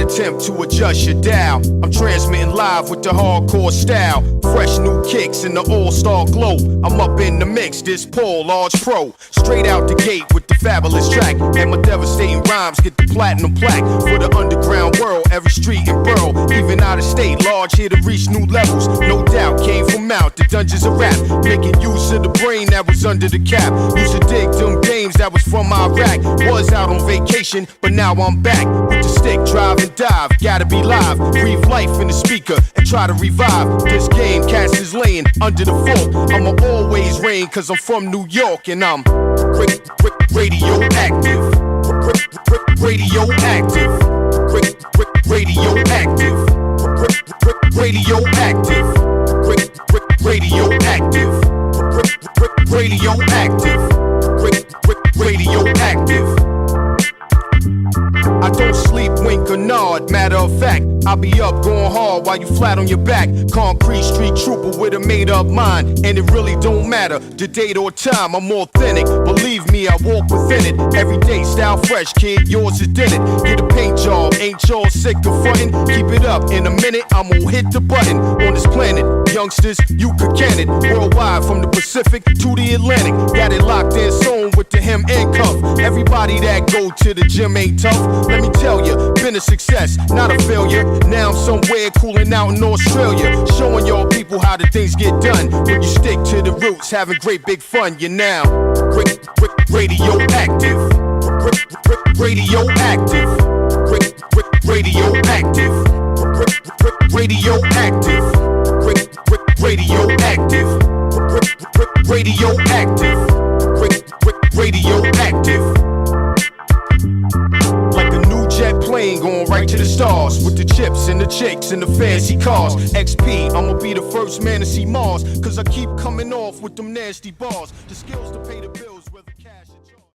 attempt to adjust your dial. I'm transmitting live with the hardcore style. Fresh new kicks in the all-star glow. I'm up in the mix, this Paul, large pro. Straight out the gate with the fabulous track. And my devastating rhymes get the platinum plaque. For the underground world, every street and borough. Even out of state, large here to reach new levels. No doubt, came from out the dungeons of rap. Making use of the brain that was under the cap. Used to dig them games that was from Iraq. Was out on vacation, but now I'm back. With the stick, drive and dive. Gotta be live, breathe life in the speaker and try to revive this game. Cats is laying under the fork. I'ma always reign cause I'm from New York and I'm radioactive. Radioactive. Radioactive. Radioactive. Radioactive. Radioactive. Radioactive. I don't sleep, wink or nod, matter of fact, I'll be up going hard while you flat on your back. Concrete street trooper with a made up mind, and it really don't matter the date or time. I'm authentic, believe me, I walk within it. Everyday style fresh, kid, yours is did it. Get a paint job, ain't y'all sick of frontin'? Keep it up, in a minute I'm gonna hit the button. On this planet, youngsters, you could can it. Worldwide from the Pacific to the Atlantic. Got it locked in sewn with the hem and cuff. Everybody that go to the gym ain't tough. Let me tell you, been a success, not a failure. Now I'm somewhere cooling out in Australia, showing y'all people how the things get done. When you stick to the roots, having great big fun, you're now radioactive. Radioactive. Radioactive. Radioactive. Radioactive. Radioactive. Radioactive. Like a new jet plane going right to the stars, with the chips and the chicks and the fancy cars. XP, I'ma be the first man to see Mars, cause I keep coming off with them nasty bars. The skills to pay the bills.